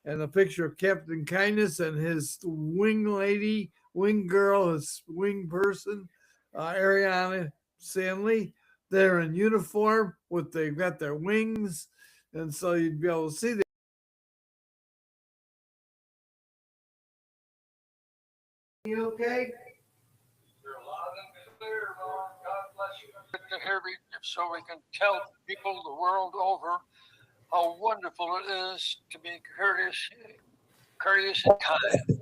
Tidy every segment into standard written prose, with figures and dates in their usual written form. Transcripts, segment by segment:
and a picture of Captain Kindness and his wing lady, wing girl, his wing person, Ariana Stanley. They're in uniform with they've got their wings, and so you'd be able to see them. You okay? To hear me so we can tell people the world over how wonderful it is to be courteous and kind.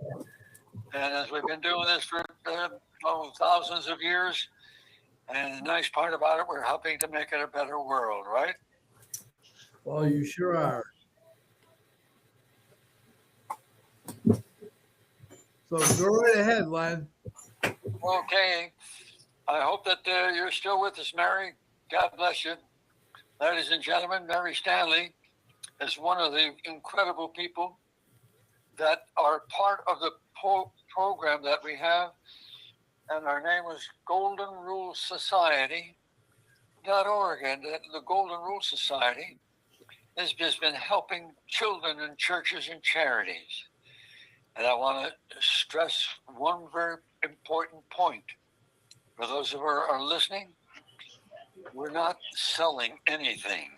And as we've been doing this for thousands of years, and the nice part about it, we're helping to make it a better world, right? Well, you sure are. So go right ahead, Len. Okay. I hope that you're still with us, Mary. God bless you. Ladies and gentlemen, Mary Stanley is one of the incredible people that are part of the program that we have, and our name is Golden Rule Society.org. And the Golden Rule Society has just been helping children in churches and charities. And I want to stress one very important point for those who are listening. We're not selling anything.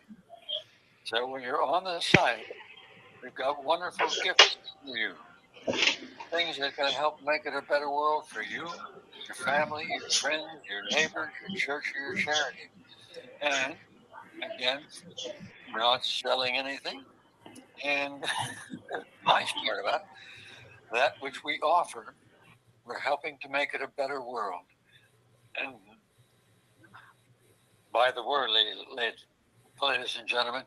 So when you're on the site, we've got wonderful gifts for you. Things that can help make it a better world for you, your family, your friends, your neighbors, your church, or your charity. And again, we're not selling anything. And the nice part about that which we offer, we're helping to make it a better world. And by the word, ladies and gentlemen,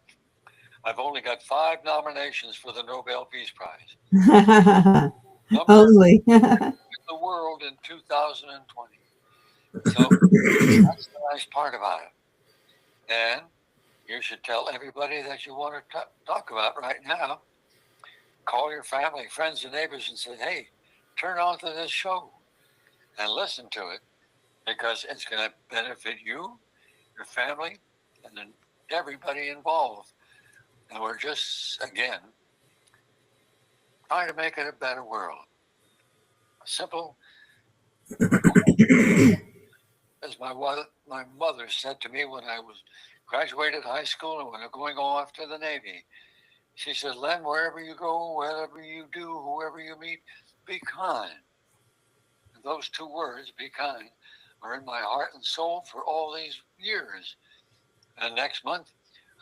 I've only got 5 nominations for the Nobel Peace Prize. Number Only. in the world in 2020. So that's the nice part about it. And you should tell everybody that you want to talk about right now. Call your family, friends, and neighbors and say, hey, turn on to this show and listen to it because it's going to benefit you, your family, and then everybody involved. And we're just, again, trying to make it a better world. Simple, as my mother said to me when I was graduated high school and when I'm going off to the Navy. She said, Len, wherever you go, whatever you do, whoever you meet, be kind. And those 2 words, be kind, are in my heart and soul for all these years. And next month,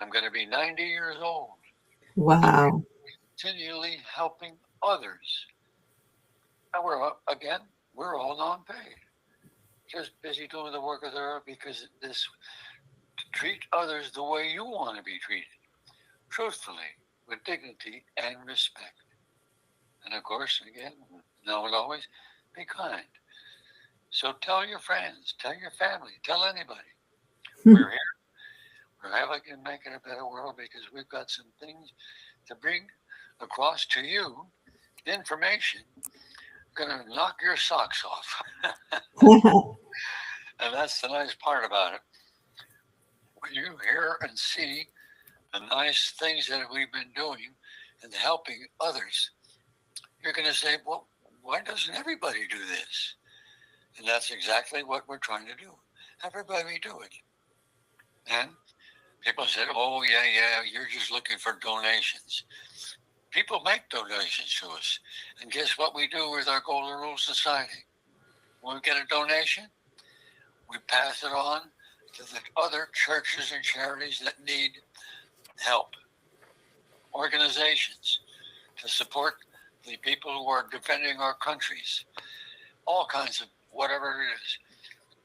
I'm going to be 90 years old. Wow. Continually helping others. And we're all non-paid. Just busy doing the work of the earth because this to treat others the way you want to be treated, truthfully, with dignity and respect. And of course, again, no and always, be kind. So tell your friends, tell your family, tell anybody. We're here. We're having to make it a better world because we've got some things to bring across to you. Information gonna knock your socks off. And that's the nice part about it. When you hear and see the nice things that we've been doing and helping others, you're going to say, well, why doesn't everybody do this? And that's exactly what we're trying to do. Everybody do it. And people said, oh, yeah, you're just looking for donations. People make donations to us. And guess what we do with our Golden Rule Society? When we get a donation, we pass it on to the other churches and charities that need help, organizations to support the people who are defending our countries, all kinds of whatever it is.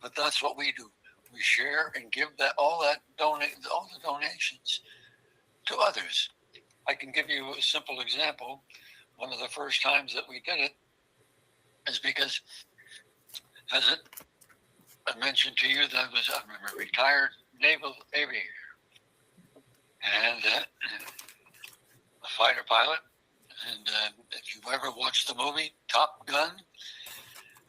But that's what we do. We share and give all the donations to others. I can give you a simple example. One of the first times that we did it is because, as I mentioned to you, that I'm a retired naval aviator and a fighter pilot. And if you've ever watched the movie Top Gun,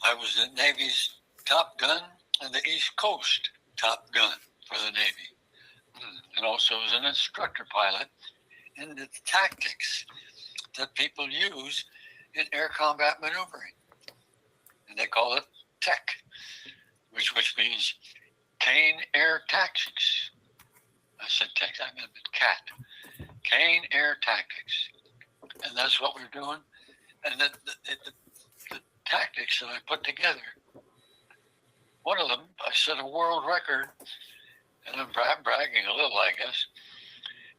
I was the Navy's Top Gun and the East Coast Top Gun for the Navy. And also was an instructor pilot in the tactics that people use in air combat maneuvering. And they call it tech, which means Kane Air Tactics. I said tech, I meant cat. Kane Air Tactics. And that's what we're doing. And the tactics that I put together, one of them, I set a world record, and I'm bragging a little, I guess.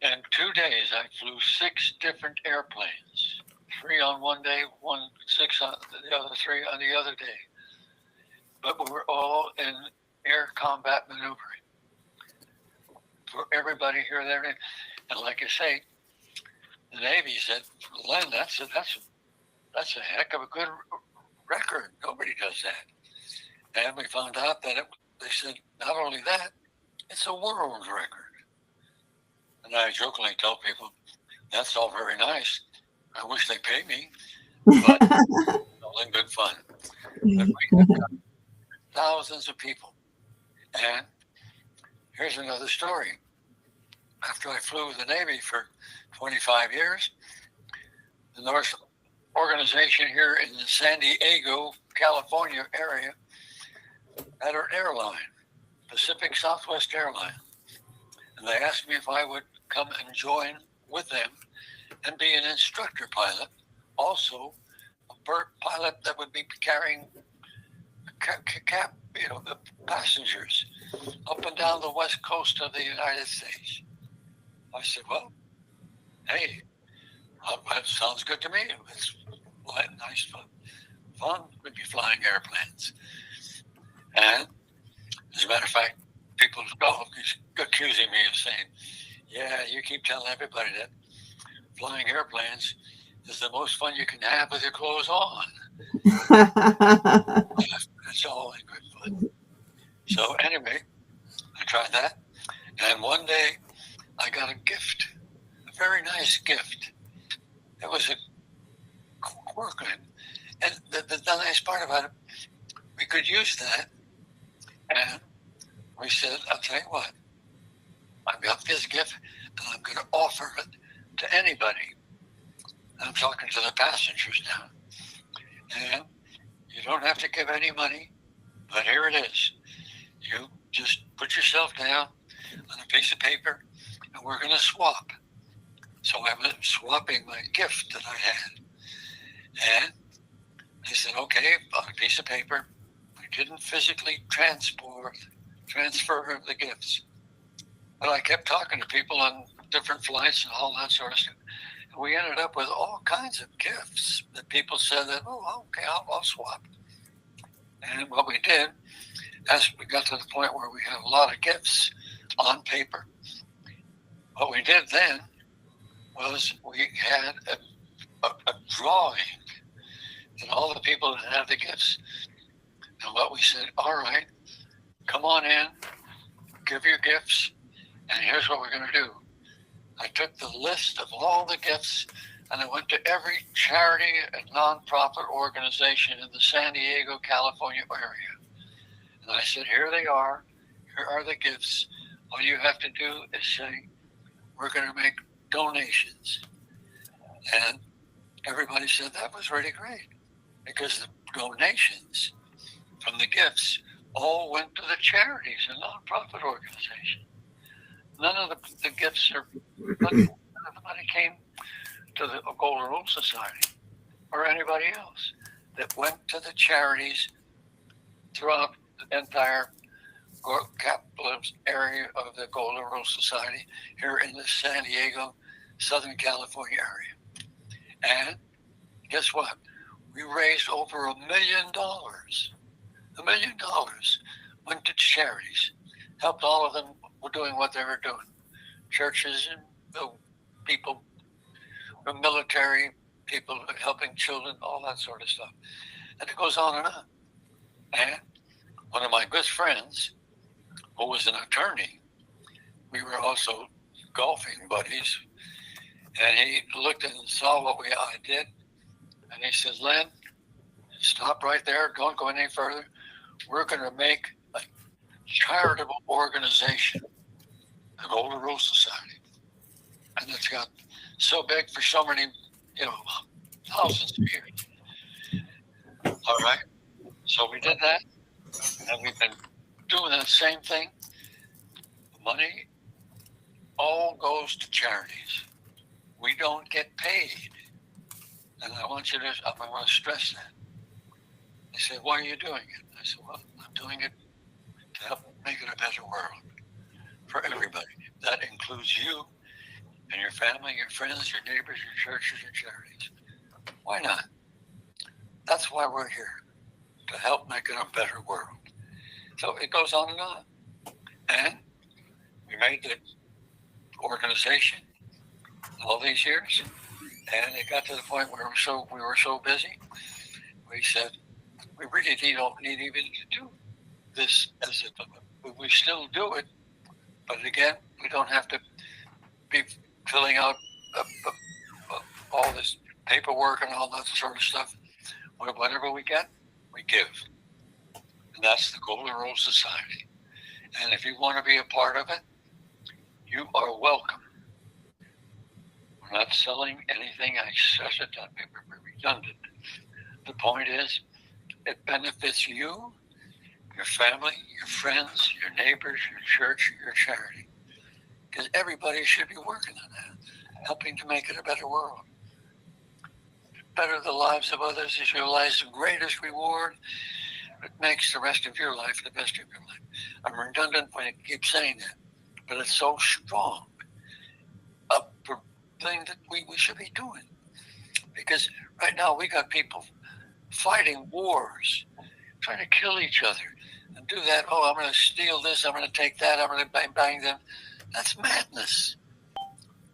In 2 days, I flew 6 different airplanes. 3 on one day, 6 on the other, 3 on the other day. But we were all in air combat maneuvering. For everybody here, there, and like I say, the Navy said, Len, that's a heck of a good record. Nobody does that. And we found out that they said, not only that, it's a world record. And I jokingly tell people, that's all very nice. I wish they paid me, but it's all in good fun. But we have got thousands of people. And here's another story. After I flew with the Navy for 25 years, the North organization here in the San Diego, California area had an airline, Pacific Southwest Airline. And they asked me if I would come and join with them and be an instructor pilot, also a pilot that would be carrying the passengers up and down the west coast of the United States. I said, well, hey, that sounds good to me. It's nice fun. We'd be flying airplanes. And as a matter of fact, people accusing me of saying, yeah, you keep telling everybody that flying airplanes is the most fun you can have with your clothes on. It's all in good fun. So anyway, I tried that. And one day I got a gift, a very nice gift. It was a Corcoran. And the nice part about it, we could use that. And we said, I'll tell you what, I've got this gift and I'm going to offer it to anybody. I'm talking to the passengers now. And you don't have to give any money, but here it is. You just put yourself down on a piece of paper and we're going to swap. So I was swapping my gift that I had. And they said, okay, on a piece of paper. We didn't physically transfer the gifts. But I kept talking to people on different flights and all that sort of stuff. And we ended up with all kinds of gifts that people said that, oh, okay, I'll swap. And what we did, as we got to the point where we had a lot of gifts on paper, what we did then was we had a drawing and all the people that had the gifts. And what we said, all right, come on in, give your gifts, and here's what we're going to do. I took the list of all the gifts and I went to every charity and nonprofit organization in the San Diego, California area. And I said, here they are. Here are the gifts. All you have to do is say, we're going to make donations. And everybody said that was really great because the donations from the gifts all went to the charities and nonprofit organizations. None of the gifts none of the money came to the Golden Rule Society or anybody else. That went to the charities throughout the entire capitalist area of the Golden Rule Society here in the San Diego, Southern California area. And guess what? We raised over $1 million. $1 million went to charities, helped all of them doing what they were doing. Churches and people, the military, people helping children, all that sort of stuff. And it goes on and on. And one of my good friends, who was an attorney, we were also golfing buddies, and he looked and saw what I did, and he said, Len, stop right there, don't go any further. We're going to make a charitable organization, the Golden Rule Society. And it's got so big for so many you know, thousands of years. All right. So we did that, and we've been doing the same thing. Money all goes to charities. We don't get paid. And I want to stress that. They said, why are you doing it? I said, well, I'm doing it to help make it a better world for everybody. That includes you and your family, your friends, your neighbors, your churches, your charities. Why not? That's why we're here, to help make it a better world. So it goes on and on. And we made the organization all these years, and it got to the point where we were so busy. We said we really don't need even to do this as we still do it, but again, we don't have to be filling out all this paperwork and all that sort of stuff. Whatever we get, we give, and that's the Golden Rule Society. And if you want to be a part of it, you are welcome. We're not selling anything. I said it, that may be redundant. The point is, it benefits you, your family, your friends, your neighbors, your church, your charity. Because everybody should be working on that, helping to make it a better world. Better the lives of others is your life's greatest reward. It makes the rest of your life the best of your life. I'm redundant when I keep saying that, but it's so strong. A thing that we should be doing. Because right now we got people fighting wars, trying to kill each other, and do that. Oh, I'm going to steal this. I'm going to take that. I'm going to bang them. That's madness.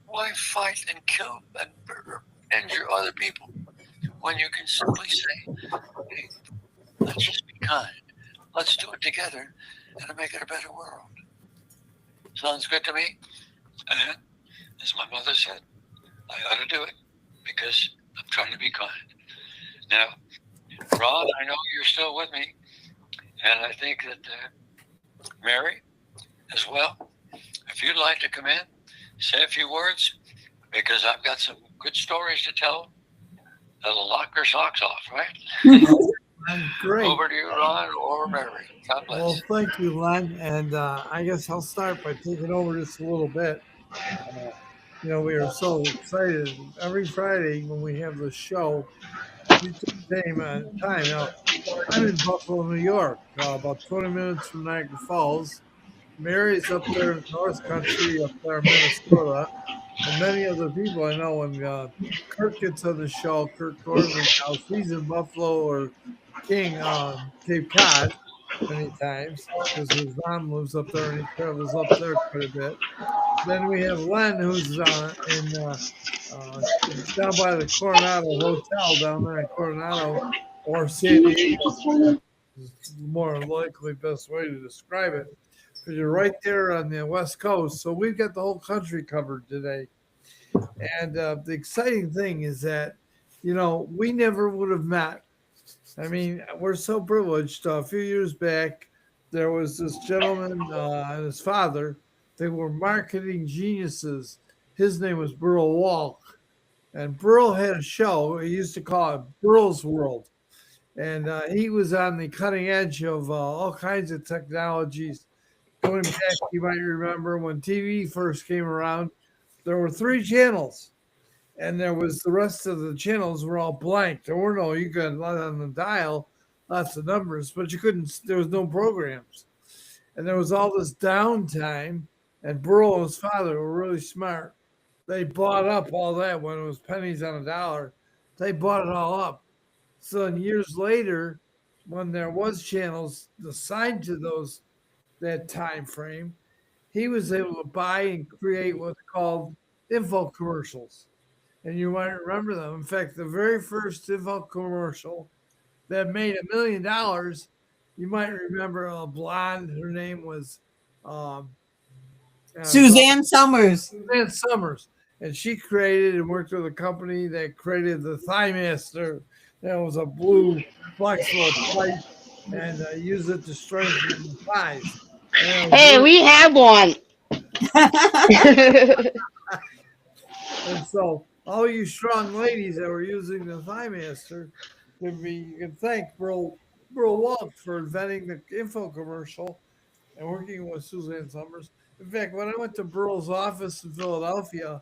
Why fight and kill and injure other people when you can simply say, hey, let's just be kind. Let's do it together and make it a better world. Sounds good to me. And as my mother said, I ought to do it because I'm trying to be kind. Now, Ron, I know you're still with me, and I think that Mary as well. If you'd like to come in, say a few words, because I've got some good stories to tell that'll knock your socks off, right? Great. Over to you, Ron or Mary. God bless. Well, thank you, Len. And I guess I'll start by taking over just a little bit. We are so excited every Friday when we have the show. We take time. I'm in Buffalo, New York, about 20 minutes from Niagara Falls. Mary's up there in North Country, up there in Minnesota, and many other people I know. When Kirk gets on the show, Kirk House, he's in Buffalo or Cape Cod many times because his mom lives up there and he travels up there quite a bit. Then we have Len, who's in down by the Coronado Hotel down there in Coronado or San Diego. Is more likely best way to describe it because you're right there on the West Coast. So we've got the whole country covered today. And the exciting thing is that, we never would have met. I mean, we're so privileged. A few years back, there was this gentleman and his father. They were marketing geniuses. His name was Burl Walk. And Burl had a show. He used to call it Burl's World. And he was on the cutting edge of all kinds of technologies. Going back, you might remember when TV first came around, there were 3 channels. And there was the rest of the channels were all blank. There were you could let on the dial lots of numbers, but there was no programs. And there was all this downtime. And Burl and his father were really smart. They bought up all that when it was pennies on a dollar. They bought it all up. So then years later, when there was channels assigned to that time frame, he was able to buy and create what's called info commercials. And you might remember them. In fact, the very first info commercial that made $1 million, you might remember a blonde. Her name was Suzanne Summers. Suzanne Summers. And she created and worked with a company that created the Thigh Master. That was a blue flexible pipe and used it to strengthen the thighs. Hey, we have one. And so all you strong ladies that were using the Thigh Master, you can thank Burl Walt for inventing the info commercial and working with Suzanne Summers. In fact, when I went to Burl's office in Philadelphia,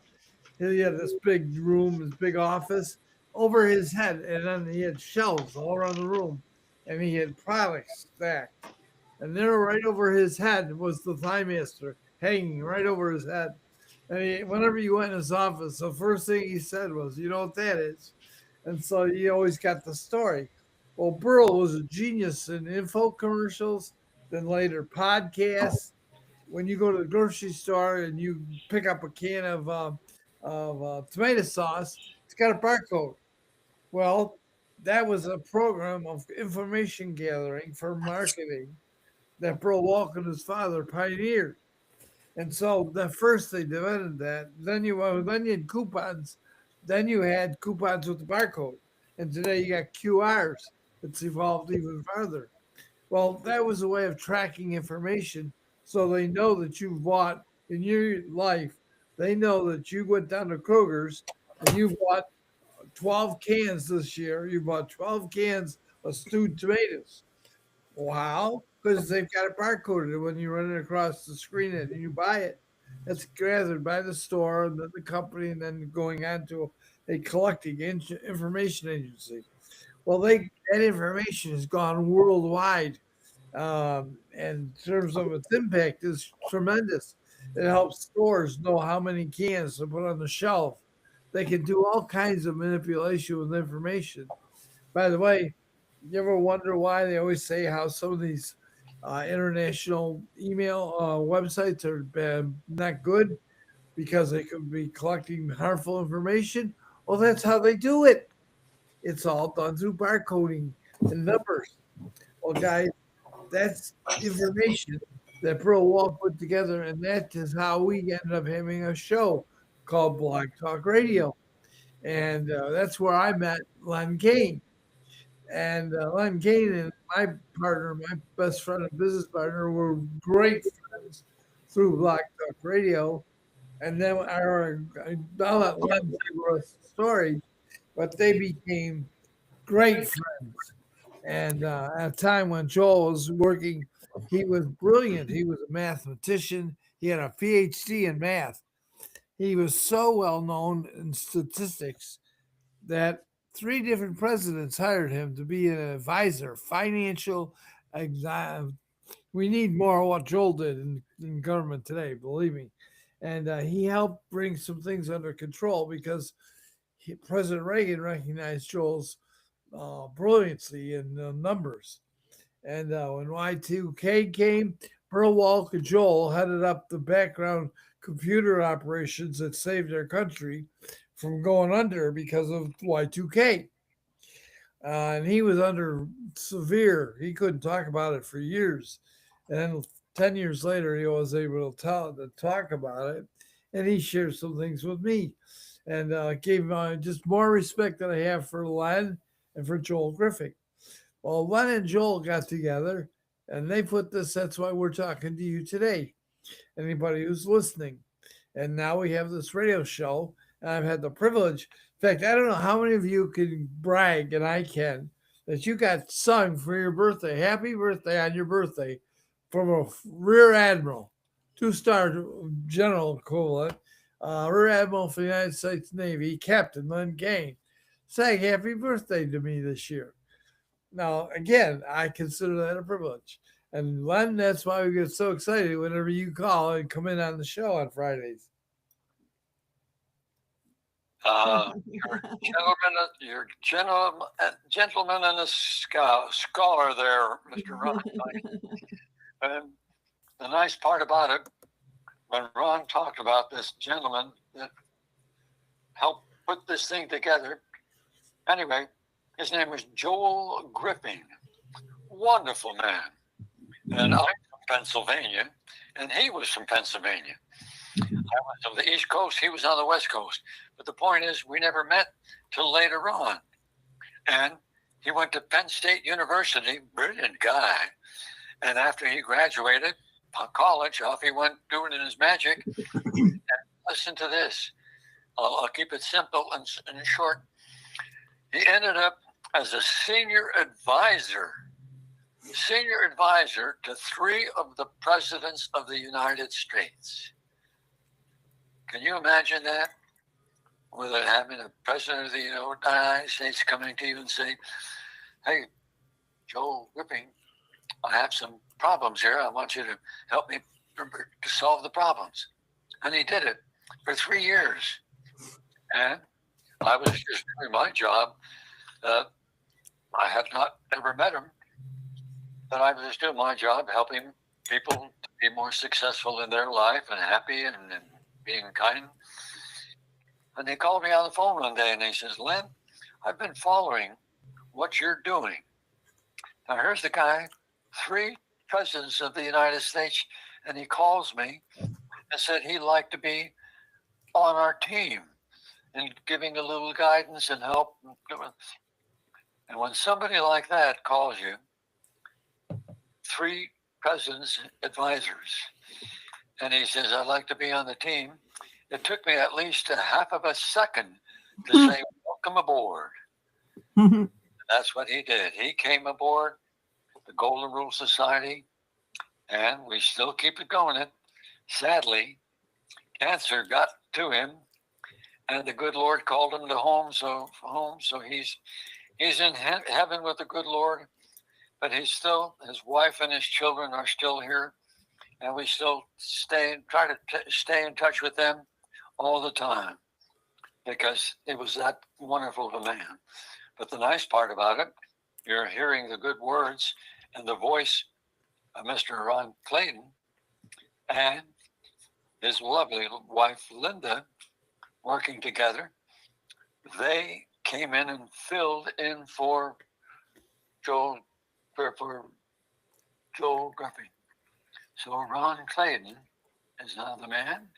he had this big room, this big office over his head, and then he had shelves all around the room, and he had products stacked. And there, right over his head, was the Thigh Master hanging right over his head. And whenever you went in his office, the first thing he said was, "You know what that is?" And so he always got the story. Well, Burl was a genius in info commercials, then later podcasts. When you go to the grocery store and you pick up a can of tomato sauce, it's got a barcode. Well, that was a program of information gathering for marketing that Burl Walk and his father pioneered. And so the first they invented that. Then you had coupons. Then you had coupons with the barcode. And today you got QRs. It's evolved even further. Well, that was a way of tracking information so they know that you've bought in your life. They know that you went down to Kroger's and you bought 12 cans this year. You bought 12 cans of stewed tomatoes. Wow. Because they've got it barcoded when you run it across the screen and you buy it. It's gathered by the store and then the company and then going on to a collecting information agency. Well, that information has gone worldwide, and in terms of its impact, is tremendous. It helps stores know how many cans to put on the shelf. They can do all kinds of manipulation with information. By the way, you ever wonder why they always say how some of these international email websites are not good because they could be collecting harmful information? Well, that's how they do it. It's all done through barcoding and numbers. Well, guys, that's information that Pearl Wall put together, and that is how we ended up having a show called Blog Talk Radio. And that's where I met Len Kane. And Len Kane and my partner, my best friend and business partner, were great friends through Blog Talk Radio. And then I'll let Len tell the rest of the story, but they became great friends. And at a time when Joel was working, he was brilliant. He was a mathematician. He had a PhD in math. He was so well known in statistics that three different presidents hired him to be an advisor, financial. We need more of what Joel did in government today, believe me. And he helped bring some things under control because President Reagan recognized Joel's brilliancy in numbers. And when Y2K came, Pearl Walk and Joel headed up the background computer operations that saved our country from going under because of Y2K. And he was under severe, he couldn't talk about it for years. And then 10 years later, he was able to talk about it. And he shared some things with me and gave just more respect that I have for Len and for Joel Griffith. Well, Len and Joel got together and they put this, that's why we're talking to you today, anybody who's listening. And now we have this radio show, and I've had the privilege. In fact, I don't know how many of you can brag, and I can, that you got sung for your birthday. Happy birthday on your birthday from a Rear Admiral, 2-star general equivalent, Rear Admiral for the United States Navy, Captain Len Kane, saying happy birthday to me this year. Now, again, I consider that a privilege. And Len, that's why we get so excited whenever you call and come in on the show on Fridays. You're gentleman and a scholar there, Mr. Ron. And the nice part about it, when Ron talked about this gentleman that helped put this thing together, anyway, his name was Joel Griffin. Wonderful man. And I'm from Pennsylvania, and he was from Pennsylvania. I was on the East Coast, he was on the West Coast. But the point is, we never met till later on. And he went to Penn State University, brilliant guy. And after he graduated college, off he went doing his magic. And listen to this. I'll keep it simple and short. He ended up as a senior advisor to three of the presidents of the United States. Can you imagine that? Without having a president of the United States coming to you and saying, "Hey, Joe Gripping, I have some problems here. I want you to help me to solve the problems." And he did it for 3 years. And I was just doing my job. I had not ever met him, but I was just doing my job helping people to be more successful in their life and happy and being kind. And he called me on the phone one day and he says, "Len, I've been following what you're doing. Now, here's the guy, three presidents of the United States, and he calls me and said he'd like to be on our team and giving a little guidance and help." And when somebody like that calls you, three presidents, advisors, and he says, "I'd like to be on the team," it took me at least a half of a second to say, "Welcome aboard." That's what he did. He came aboard the Golden Rule Society, and we still keep it going. Sadly, cancer got to him, and the good Lord called him to home. So he's in heaven with the good Lord, but his wife and his children are still here, and we still try to stay in touch with them all the time because it was that wonderful of a man. But the nice part about it, you're hearing the good words and the voice of Mr. Ron Clayton and his lovely wife, Linda, working together. They came in and filled in for Joel Griffin. So Ron Clayton is now the man,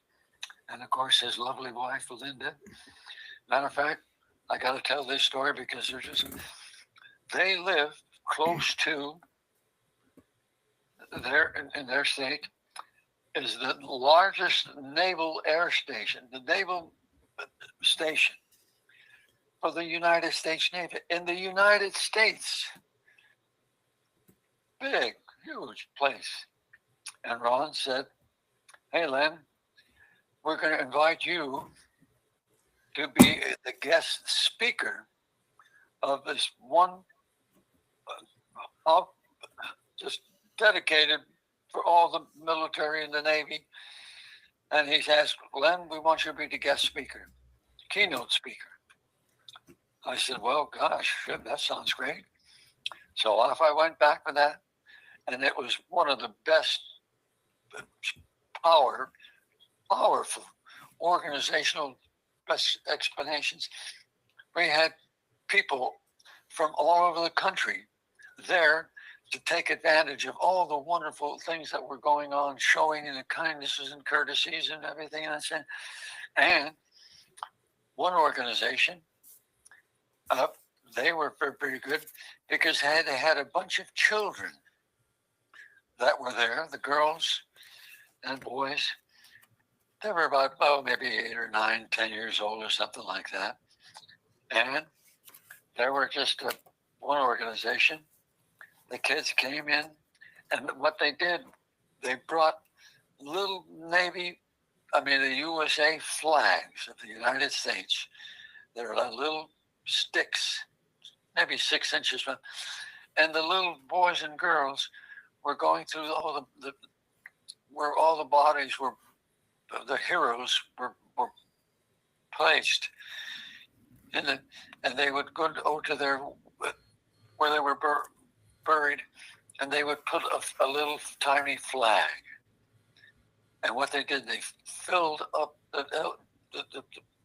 and of course his lovely wife, Linda. Matter of fact, I got to tell this story because they live close to in their state is the largest naval air station, the naval station for the United States Navy in the United States. Big, huge place. And Ron said, "Hey, Len, we're going to invite you to be the guest speaker of this one just dedicated for all the military and the Navy." And he's asked, "Len, we want you to be the guest speaker, keynote speaker." I said, "Well, gosh, that sounds great." So off I went back for that. And it was one of the best powerful organizational best explanations. We had people from all over the country there to take advantage of all the wonderful things that were going on, showing in the kindnesses and courtesies and everything. And one organization, they were very good because they had a bunch of children that were there, the girls and boys. They were about, maybe 8 or 9, 10 years old or something like that. And they were just one organization. The kids came in, and what they did, they brought little the USA flags of the United States. They're like little sticks, maybe 6 inches. And the little boys and girls were going through where all the bodies were, the heroes were placed. And they would go to their, where they were buried, and they would put a little tiny flag. And what they did, they filled up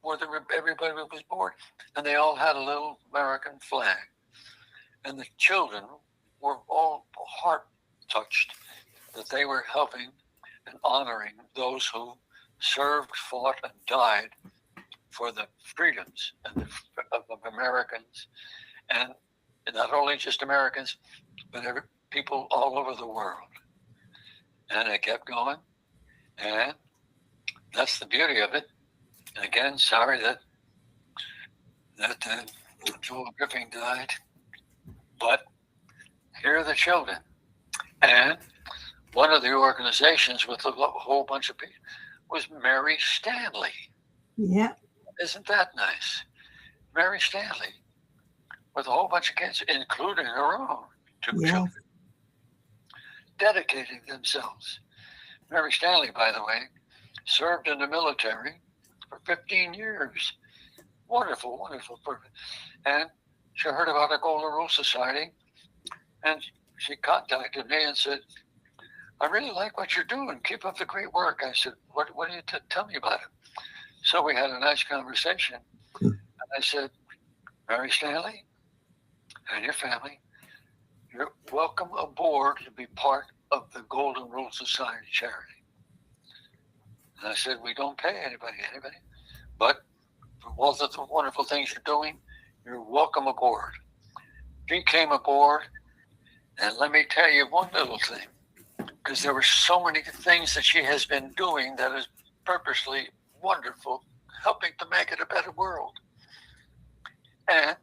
where everybody was born, and they all had a little American flag. And the children were all heart touched that they were helping and honoring those who served, fought, and died for the freedoms of Americans, and not only just Americans, but people all over the world. And it kept going, and that's the beauty of it. And again, sorry that Joel Griffin died, but here are the children. And one of the organizations with a whole bunch of people was Mary Stanley. Yeah. Isn't that nice? Mary Stanley with a whole bunch of kids, including her own two Yes. children, dedicating themselves. Mary Stanley, by the way, served in the military for 15 years. Wonderful, wonderful person. And she heard about the Golden Rule Society, and she contacted me and said, I really like what you're doing. Keep up the great work. I said, what do you tell me about it? So we had a nice conversation. And I said, Mary Stanley and your family, you're welcome aboard to be part of the Golden Rule Society charity. And I said, we don't pay anybody, but for all of the wonderful things you're doing, you're welcome aboard. She came aboard, and let me tell you one little thing, because there were so many things that she has been doing that is purposely wonderful, helping to make it a better world. And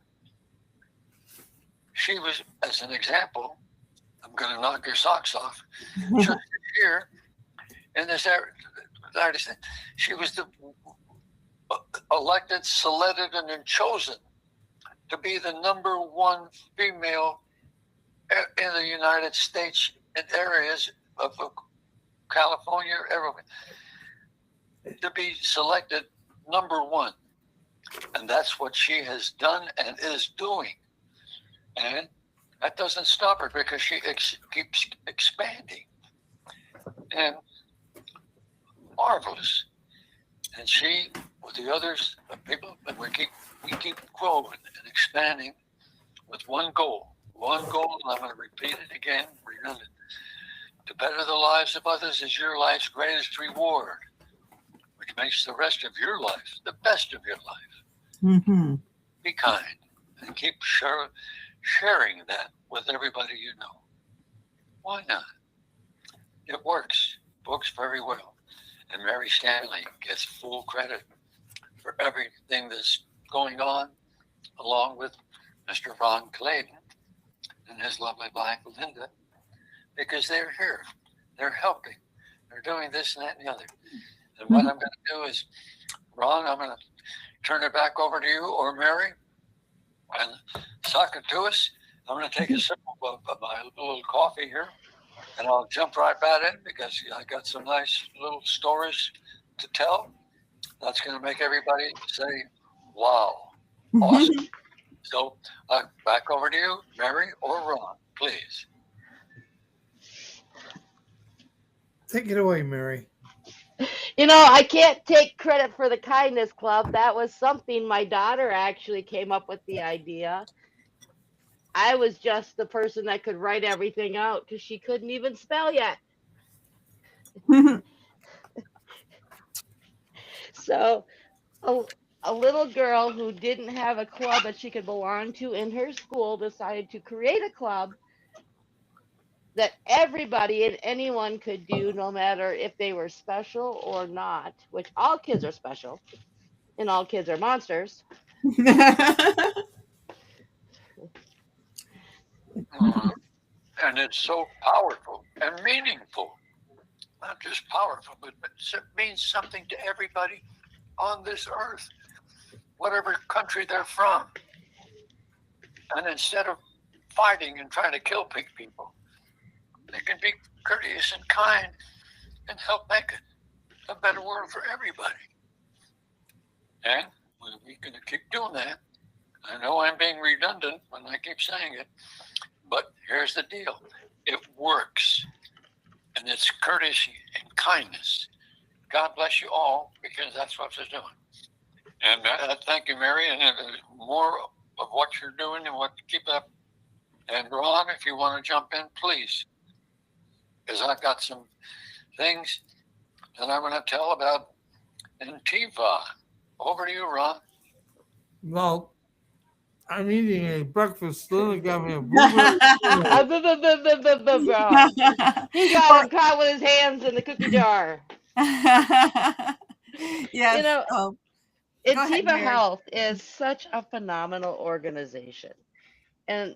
she was, as an example, I'm going to knock your socks off. Just here in this area, she was the elected, selected, and then chosen to be the #1 female in the United States in areas of California, everywhere, to be selected #1. And that's what she has done and is doing. And that doesn't stop her because she keeps expanding. And marvelous. And she, with the others, the people, and we keep growing and expanding with one goal. One goal, and I'm going to repeat it again, redundant. To better the lives of others is your life's greatest reward, which makes the rest of your life the best of your life. Mm-hmm. Be kind and keep sharing that with everybody you know. Why not? It works very well. And Mary Stanley gets full credit for everything that's going on, along with Mr. Ron Clayton and his lovely wife, Linda, because they're here. They're helping. They're doing this and that and the other. And what I'm going to do is, Ron, I'm going to turn it back over to you or Mary and suck it to us. I'm going to take a sip of my little coffee here, and I'll jump right back in because I got some nice little stories to tell. That's going to make everybody say, wow, awesome. So back over to you, Mary or Ron, please. Take it away, Mary. I can't take credit for the Kindness Club. That was something my daughter actually came up with the idea. I was just the person that could write everything out because she couldn't even spell yet. So a little girl who didn't have a club that she could belong to in her school decided to create a club that everybody and anyone could do, no matter if they were special or not, which all kids are special and all kids are monsters. And it's so powerful and meaningful. Not just powerful, but it means something to everybody on this earth, whatever country they're from. And instead of fighting and trying to kill people, they can be courteous and kind and help make it a better world for everybody. And we're going to keep doing that. I know I'm being redundant when I keep saying it, but here's the deal. It works. And it's courtesy and kindness. God bless you all, because that's what it's doing. And thank you, Mary, and more of what you're doing and what to keep up. And Ron, if you want to jump in, please, because I've got some things that I'm going to tell about Antifa. Over to you, Ron. Well, I'm eating a breakfast. Lily got me a blueberry. He got him caught with his hands in the cookie jar. Yes. Go ahead, Intiva Mary. Health is such a phenomenal organization. And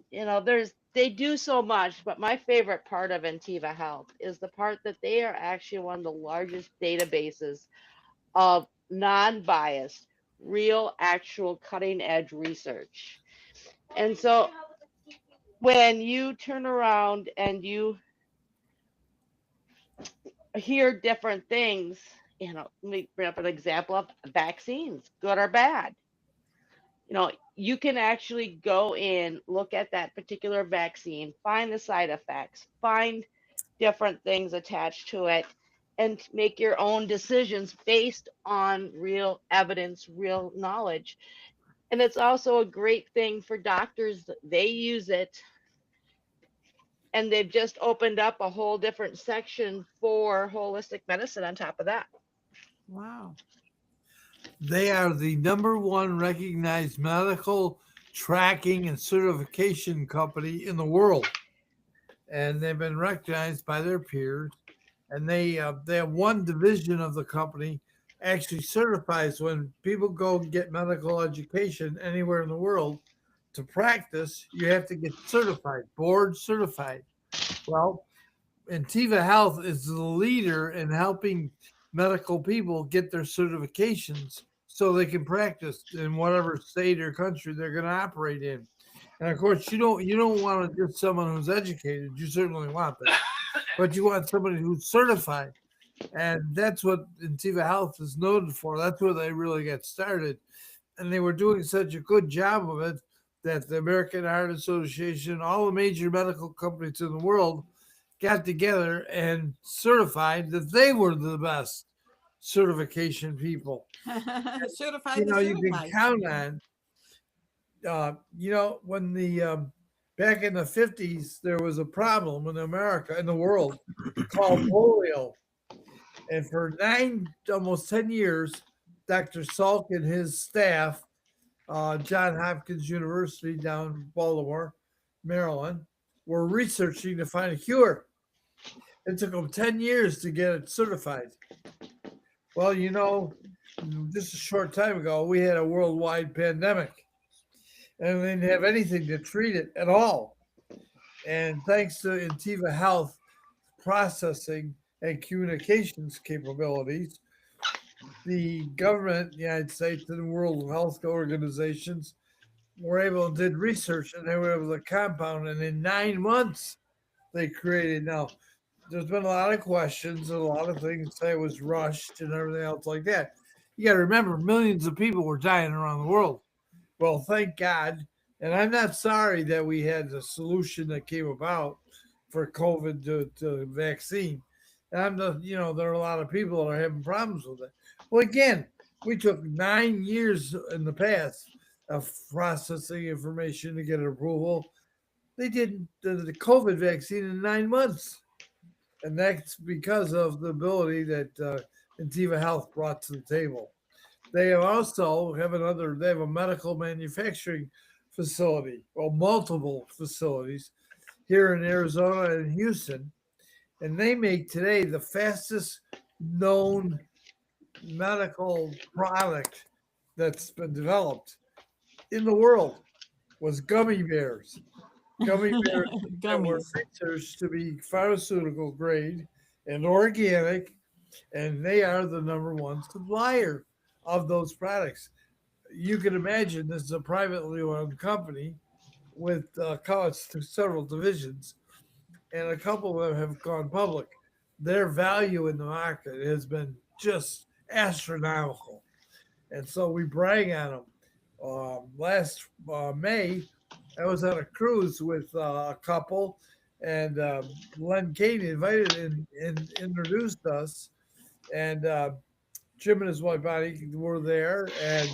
they do so much, but my favorite part of Intiva Health is the part that they are actually one of the largest databases of non-biased, real, actual cutting edge research. And so when you turn around and you hear different things, let me bring up an example of vaccines, good or bad. You can actually go in, look at that particular vaccine, find the side effects, find different things attached to it, and make your own decisions based on real evidence, real knowledge. And it's also a great thing for doctors. They use it, and they've just opened up a whole different section for holistic medicine on top of that. Wow. They are the number one recognized medical tracking and certification company in the world, and they've been recognized by their peers. And they have one division of the company actually certifies when people go get medical education anywhere in the world to practice. You have to get certified, board certified. Well, Intiva Health is the leader in helping medical people get their certifications so they can practice in whatever state or country they're going to operate in. And of course, you don't want to just someone who's educated. You certainly want that, but you want somebody who's certified, and that's what Intiva Health is noted for. That's where they really got started, and they were doing such a good job of it that the American Heart Association, all the major medical companies in the world got together and certified that they were the best certification people. Certified to You can certified. count on, when the back in the 50s, there was a problem in America, in the world, called polio. And for almost 10 years, Dr. Salk and his staff, John Hopkins University down in Baltimore, Maryland, were researching to find a cure. It took them 10 years to get it certified. Well, just a short time ago, we had a worldwide pandemic and we didn't have anything to treat it at all. And thanks to Intiva Health processing and communications capabilities, the government, the United States, and the World Health Organizations were able to did research, and they were able to compound. And in 9 months, they created. Now, there's been a lot of questions and a lot of things say it was rushed and everything else like that. You got to remember, millions of people were dying around the world. Well, thank God. And I'm not sorry that we had the solution that came about for COVID to vaccine. And there are a lot of people that are having problems with it. Well, again, we took 9 years in the past of processing information to get an approval. They did the COVID vaccine in 9 months. And that's because of the ability that Intiva Health brought to the table. They also they have a medical manufacturing facility, well, multiple facilities here in Arizona and Houston. And they make today the fastest known medical product that's been developed in the world was gummy bears. Gummy bears that were Gummies. researched to be pharmaceutical grade and organic, and they are the number one supplier of those products. You can imagine this is a privately owned company with costs to several divisions, and a couple of them have gone public. Their value in the market has been just astronomical, and so we brag on them. Last May, I was on a cruise with a couple, and Len Kane invited and introduced us, and Jim and his wife Bonnie were there, and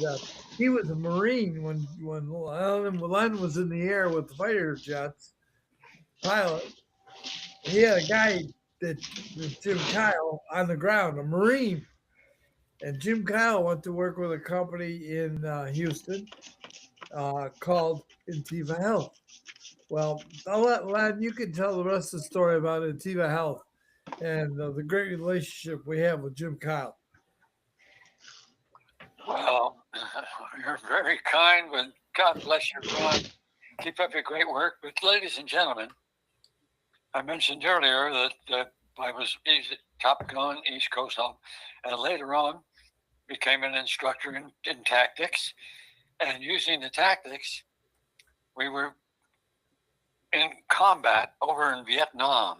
he was a Marine when Len was in the air with the fighter jets pilot. He had a guy that Jim Kyle on the ground, a Marine, and Jim Kyle went to work with a company in Houston called Intiva Health. Well, I'll let Len, you can tell the rest of the story about Intiva Health and the great relationship we have with Jim Kyle. Well, You're very kind, but God bless you, Ron. Keep up your great work. But ladies and gentlemen, I mentioned earlier that I was Top Gun, East Coast, and later on became an instructor in tactics. And using the tactics, we were in combat over in Vietnam.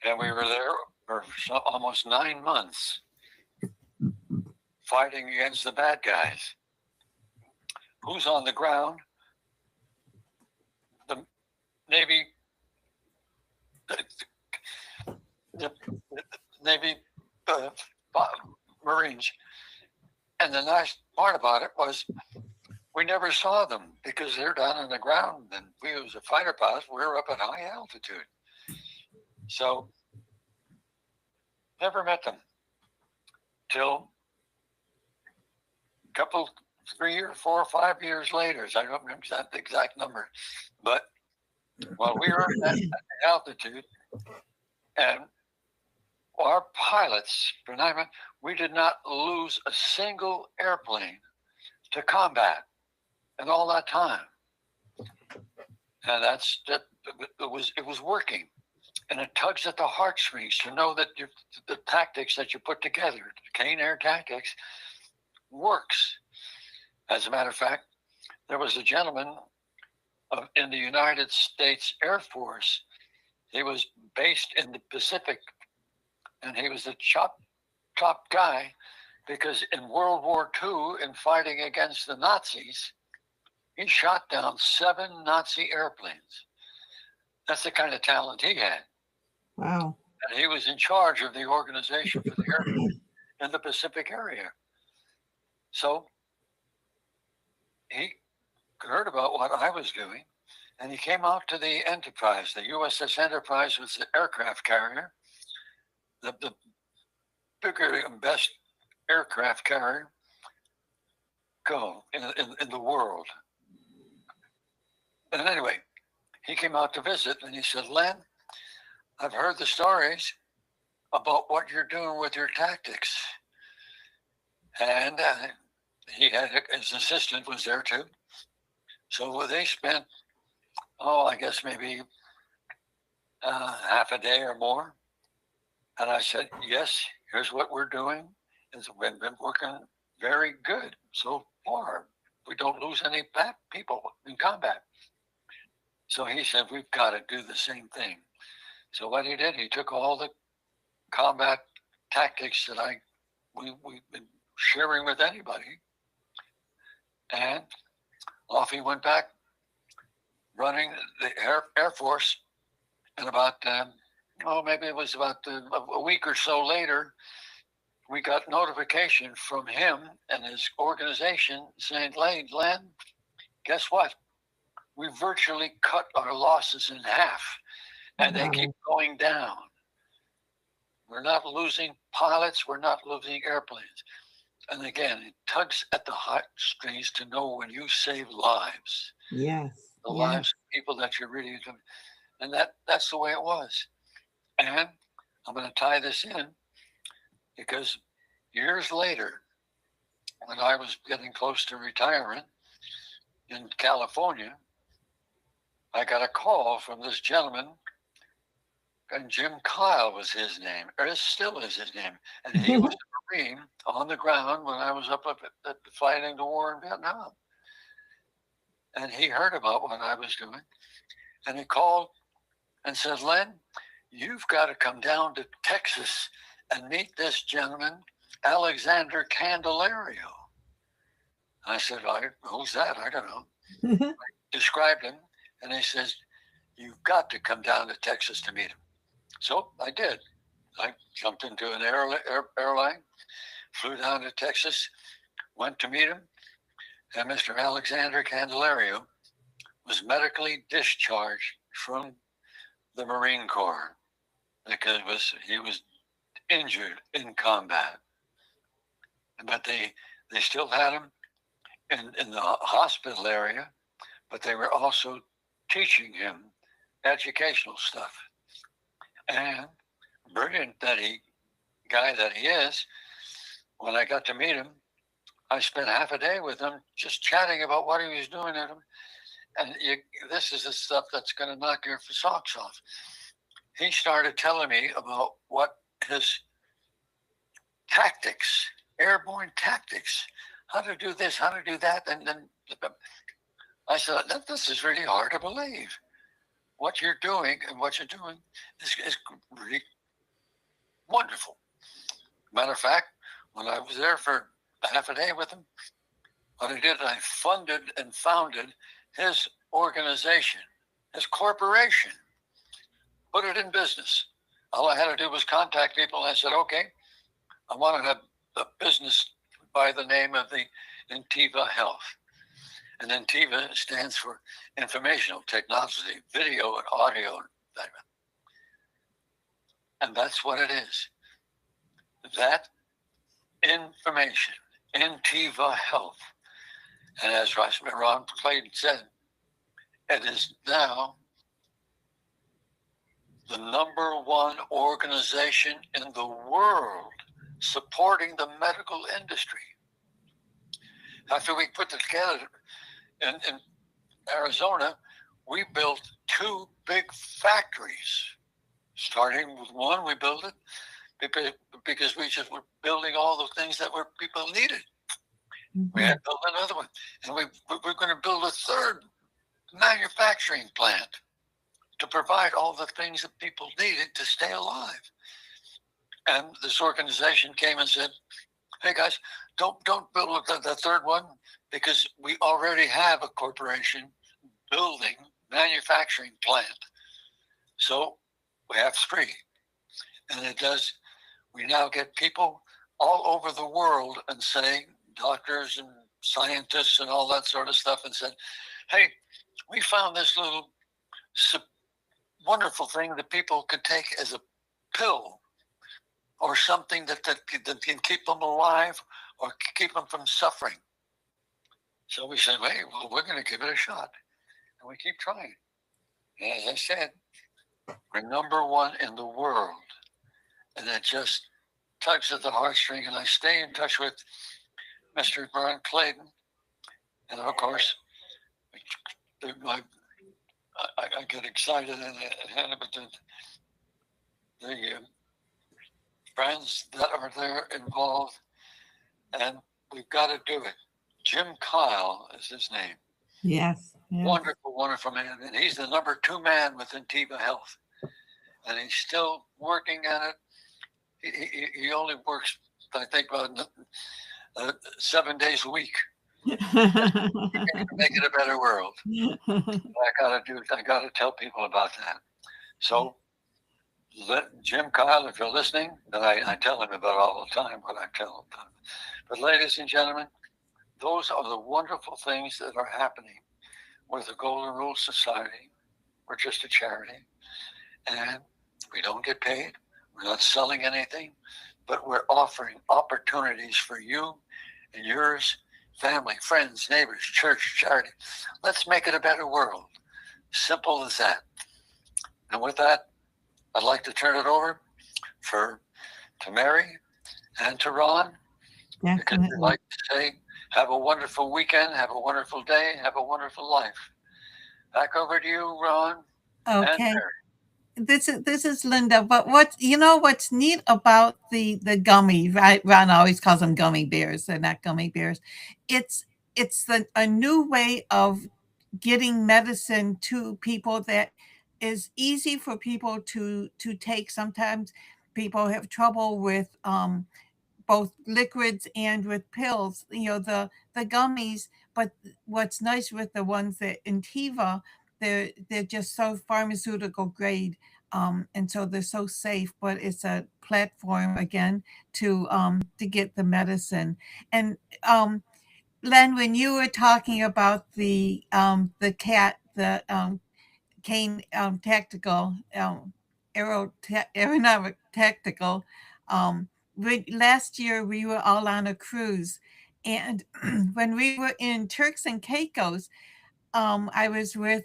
And we were there for almost 9 months fighting against the bad guys. Who's on the ground? The Navy, the Navy Marines. And the nice part about it was we never saw them because they're down on the ground, and we as a fighter pilot, we were up at high altitude. So never met them till a couple, 3 or 4 or 5 years later. So I don't remember the exact number, but while we were at altitude, and our pilots, we did not lose a single airplane to combat in all that time. And it was working. And it tugs at the heartstrings to know that the tactics that you put together, the Cane Air tactics, works. As a matter of fact, there was a gentleman in the United States Air Force. He was based in the Pacific, and he was the top guy because in World War II, in fighting against the Nazis, he shot down 7 Nazi airplanes. That's the kind of talent he had. Wow. And he was in charge of the organization for the Air Force in the Pacific area. So he heard about what I was doing, and he came out to the Enterprise. The USS Enterprise was the aircraft carrier, the bigger and best aircraft carrier in the world. And anyway, he came out to visit, and he said, "Len, I've heard the stories about what you're doing with your tactics." And he had his assistant was there too. So they spent, I guess maybe half a day or more. And I said, "Yes, here's what we're doing. It's been working very good so far. We don't lose any bad people in combat." So he said, "We've got to do the same thing." So what he did, he took all the combat tactics that we've been sharing with anybody, and off he went back running the Air Force. And about, maybe it was about a week or so later, we got notification from him and his organization saying, "Len, guess what? We virtually cut our losses in half, and they keep going down. We're not losing pilots. We're not losing airplanes." And again, it tugs at the heartstrings to know when you save lives. Yes. The lives of people that you're really doing. And that's the way it was. And I'm going to tie this in because years later, when I was getting close to retirement in California, I got a call from this gentleman, and Jim Kyle was his name, or still is his name. And he was a Marine on the ground when I was up at fighting the war in Vietnam. And he heard about what I was doing. And he called and said, "Len, you've got to come down to Texas and meet this gentleman, Alexander Candelario." I said, "Who's that? I don't know." I described him, and he says, "You've got to come down to Texas to meet him." So I did. I jumped into an airline, flew down to Texas, went to meet him, and Mr. Alexander Candelario was medically discharged from the Marine Corps because he was injured in combat. But they still had him in the hospital area, but they were also teaching him educational stuff. And brilliant guy that he is, when I got to meet him, I spent half a day with him just chatting about what he was doing at him. And this is the stuff that's going to knock your socks off. He started telling me about what his tactics, airborne tactics, how to do this, how to do that. And then I said, this is really hard to believe. What you're doing and what you're doing is really wonderful. Matter of fact, when I was there for half a day with him, what I did, I funded and founded his organization, his corporation, put it in business. All I had to do was contact people. And I said, okay, I want to have a business by the name of the Intiva Health. And Intiva stands for Informational Technology, Video and Audio. And that's what it is. That information, Intiva Health. And as Ron Clayton said, it is now the number one organization in the world supporting the medical industry. After we put it together in Arizona, we built two big factories. Starting with one, we built it because we just were building all the things that were people needed. We had to build another one, and we're going to build a third manufacturing plant to provide all the things that people needed to stay alive. And this organization came and said, hey guys, don't build the third one because we already have a corporation building manufacturing plant. So we have three. And it does, we now get people all over the world and saying, doctors and scientists and all that sort of stuff, and said, hey, we found this little wonderful thing that people could take as a pill or something that can keep them alive or keep them from suffering. So we said, hey, well, we're going to give it a shot. And we keep trying. And as I said, we're number one in the world. And it just tugs at the heartstring. And I stay in touch with Mr. Ron Clayton. And of course, I get excited and hand it to the friends that are there involved. And we've got to do it. Jim Kyle is his name. Yes. Yes. Wonderful, wonderful man. And he's the number 2 man with Intiva Health. And he's still working at it. He only works, I think, about 7 days a week. Make it a better world. I gotta tell people about that. So Jim Kyle, if you're listening, then I tell him about all the time what I tell him. But ladies and gentlemen, those are the wonderful things that are happening with the Golden Rule Society. We're just a charity, and we don't get paid. We're not selling anything, but we're offering opportunities for you and yours, family, friends, neighbors, church, charity. Let's make it a better world. Simple as that. And with that, I'd like to turn it over to Mary and to Ron. Because I'd like to say, have a wonderful weekend, have a wonderful day, have a wonderful life. Back over to you, Ron. Okay. This is Linda. But what's neat about the gummy, right? Ron always calls them gummy bears. They're not gummy bears. It's a new way of getting medicine to people that is easy for people to take. Sometimes people have trouble with both liquids and with pills, the gummies. But what's nice with the ones that Intiva, they're just so pharmaceutical grade, and so they're so safe. But it's a platform again to get the medicine. And Len, when you were talking about the cat, the cane tactical aeronautic tactical. Last year we were all on a cruise, and when we were in Turks and Caicos, I was with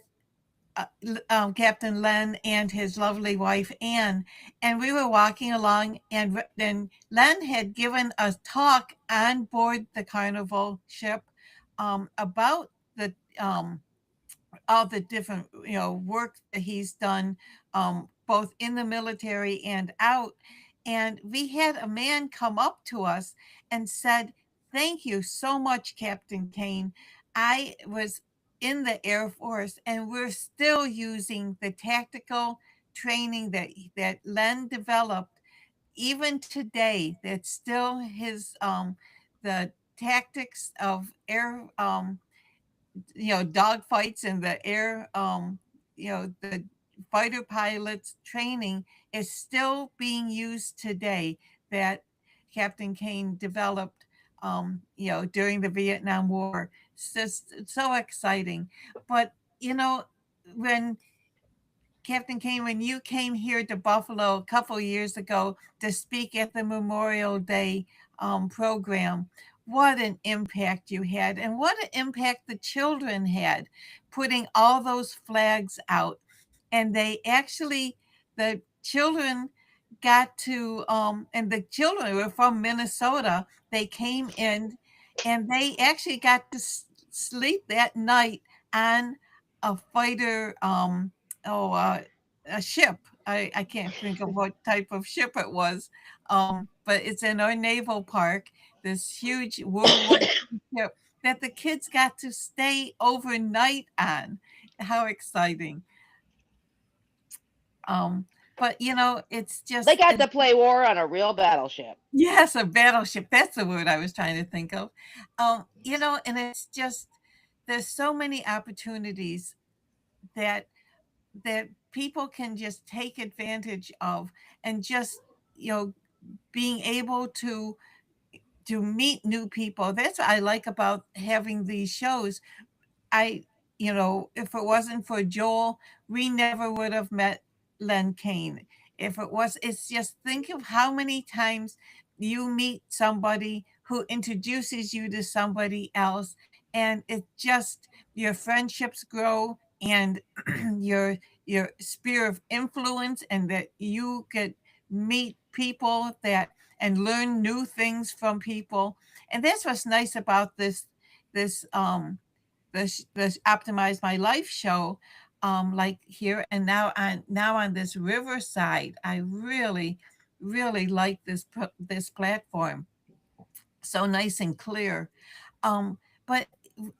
Captain Len and his lovely wife Anne, and we were walking along, and then Len had given a talk on board the Carnival ship about the all the different work that he's done, both in the military and out. And we had a man come up to us and said, "Thank you so much, Captain Kane. I was in the Air Force, and we're still using the tactical training that Len developed even today. That's still his the tactics of air dogfights in the air, the fighter pilots training is still being used today, that Captain Kane developed, during the Vietnam War. It's just so exciting. But, you know, when Captain Kane, when you came here to Buffalo a couple years ago to speak at the Memorial Day program, what an impact you had, and what an impact the children had, putting all those flags out. And they actually, the children got to, and the children were from Minnesota. They came in and they actually got to sleep that night on a fighter. Oh, a ship. I can't think of what type of ship it was, but it's in our naval park. This huge World War II ship that the kids got to stay overnight on. How exciting! Um, but it's They just got to play war on a real battleship. yes, a battleship. That's the word I was trying to think of. And it's just there's so many opportunities that people can just take advantage of, and just being able to meet new people. That's what I like about having these shows. I, if it wasn't for Joel, we never would have met Len Kane. If it was, it's just think of how many times you meet somebody who introduces you to somebody else, and it just your friendships grow, and your sphere of influence, and that you could meet people that and learn new things from people. And that's what's nice about this Optimize My Life show, like here and now on this Riverside. I really like this platform. So nice and clear. But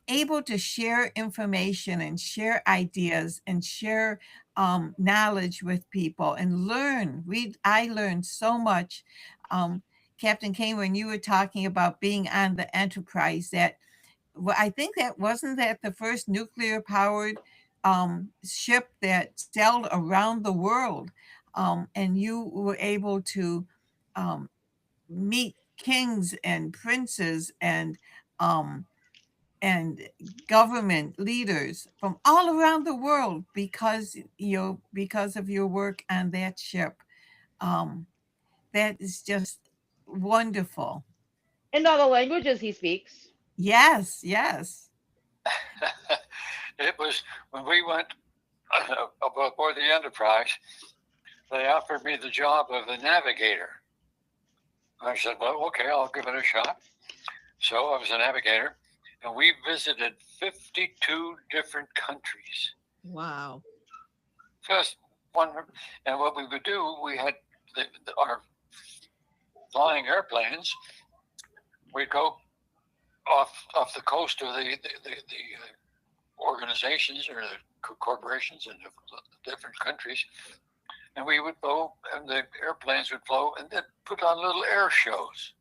able to share information and share ideas and share knowledge with people and learn. I learned so much. Um, Captain Kane, when you were talking about being on the Enterprise, that well, I think that wasn't that the first nuclear powered ship that sailed around the world, and you were able to um, meet kings and princes um, and government leaders from all around the world because of your work on that ship. Um, that is just wonderful. In all the languages he speaks. Yes, yes. It was when we went aboard the Enterprise, they offered me the job of the navigator. I said, well, okay, I'll give it a shot. So I was a navigator, and we visited 52 different countries. Wow. Just one. And what we would do, we had our flying airplanes. We'd go off the coast of the organizations or the corporations in the different countries, and we would go, and the airplanes would flow, and they'd put on little air shows.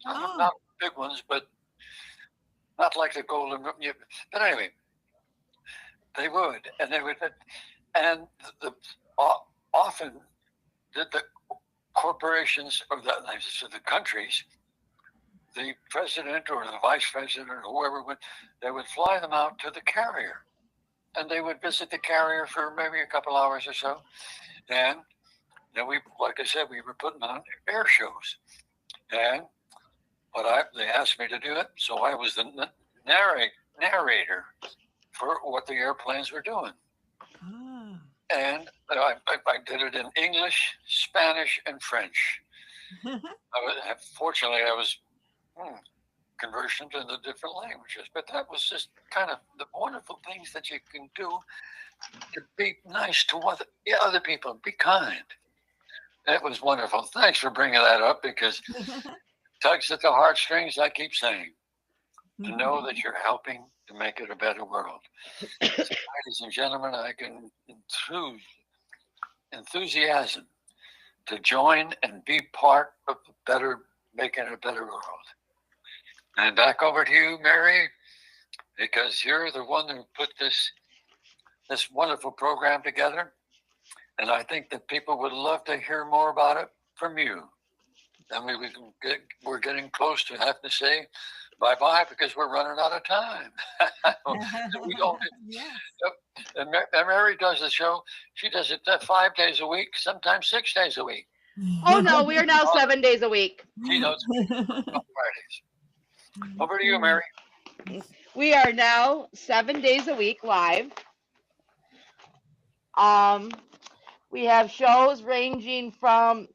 Oh. Not big ones, but not like the Golden. But anyway, they would, and they would, and often the corporations or the countries, the president or the vice president or whoever they would fly them out to the carrier, and they would visit the carrier for maybe a couple hours or so, and then like I said, we were putting on air shows, and they asked me to do it, so I was the narrator for what the airplanes were doing. and I did it in English, Spanish, and French. Fortunately, I was conversion to the different languages, but that was just kind of the wonderful things that you can do to be nice to other people, be kind. It was wonderful. Thanks for bringing that up because tugs at the heartstrings. I keep saying to know that you're helping to make it a better world. Ladies and gentlemen, I can enthusiasm to join and be part of making a better world. And back over to you, Mary, because you're the one who put this wonderful program together. And I think that people would love to hear more about it from you. I mean, we're getting close to have to say bye-bye because we're running out of time. We don't. Yes. And Mary does the show. She does it 5 days a week, sometimes 6 days a week. Oh no, we are now 7 days a week. She does Fridays. Over to you, Mary. We are now 7 days a week live. We have shows ranging from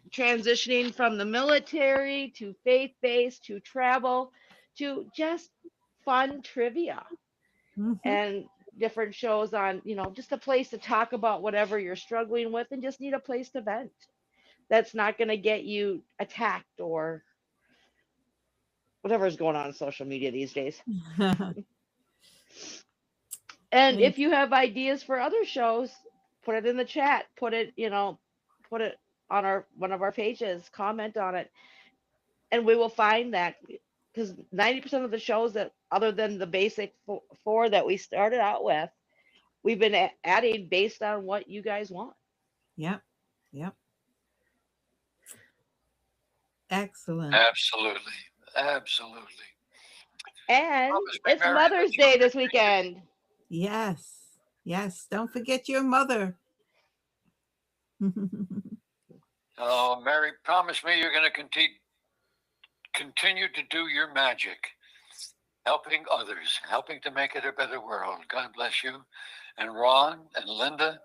transitioning from the military to faith-based to travel to just fun trivia and different shows on, just a place to talk about whatever you're struggling with and just need a place to vent. That's not going to get you attacked or whatever's going on social media these days. And if you have ideas for other shows, put it in the chat. Put it on one of our pages. Comment on it, and we will find that because 90% of the shows that, other than the basic four that we started out with, we've been adding based on what you guys want. Yep. Excellent. Absolutely. And it's Mother's Day this weekend. Yes. Don't forget your mother. Oh, Mary, promise me you're going to continue to do your magic, helping others, helping to make it a better world. God bless you. And Ron and Linda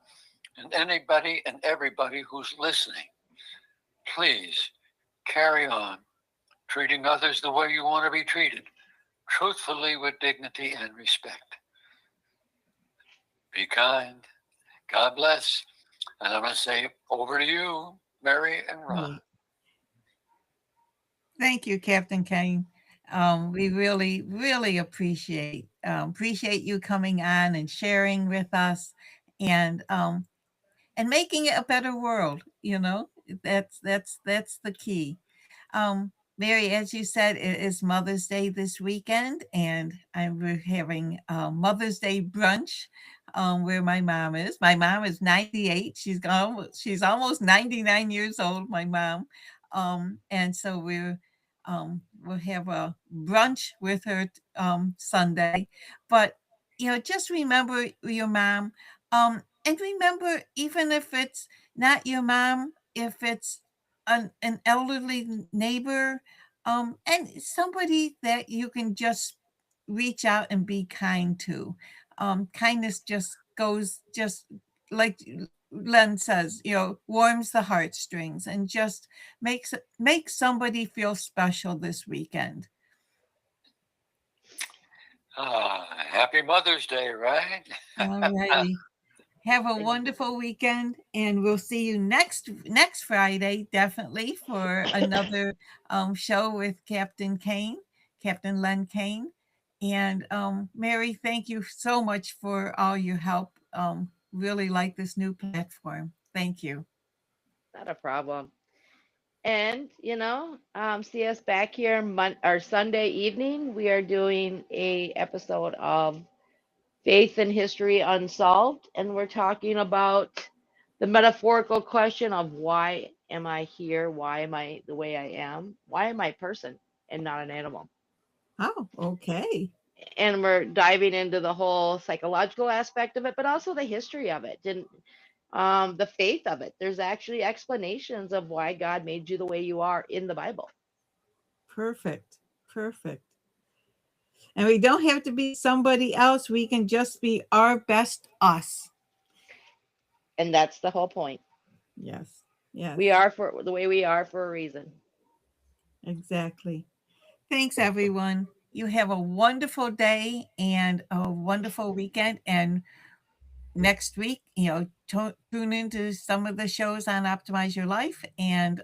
and anybody and everybody who's listening, please carry on treating others the way you want to be treated, truthfully with dignity and respect. Be kind. God bless. And I'm going to say over to you, Mary and Ron. Thank you, Captain Kane. We really, really appreciate you coming on and sharing with us, and making it a better world. That's the key. Mary, as you said, it is Mother's Day this weekend, and we're having Mother's Day brunch where my mom is. My mom is 98. She's almost 99 years old, my mom. And so we'll have a brunch with her Sunday. But just remember your mom, and remember, even if it's not your mom, if it's an elderly neighbor, and somebody that you can just reach out and be kind to. Kindness just goes, just like Len says, warms the heartstrings and just makes somebody feel special this weekend. Happy Mother's Day, right? All righty. Have a wonderful weekend, and we'll see you next Friday, definitely, for another show with Captain Len Kane. And Mary, thank you so much for all your help. Really like this new platform. Thank you. Not a problem. And see us back here our Sunday evening. We are doing a episode of Faith and History Unsolved, and we're talking about the metaphorical question of why am I here? Why am I the way I am? Why am I a person and not an animal? Oh, okay. And we're diving into the whole psychological aspect of it, but also the history of it and the faith of it. There's actually explanations of why God made you the way you are in the Bible. Perfect. And we don't have to be somebody else. We can just be our best us. And that's the whole point. Yes. Yes. We are for the way we are for a reason. Exactly. Thanks, everyone. You have a wonderful day and a wonderful weekend. And next week, tune into some of the shows on Optimize Your Life and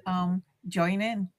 join in.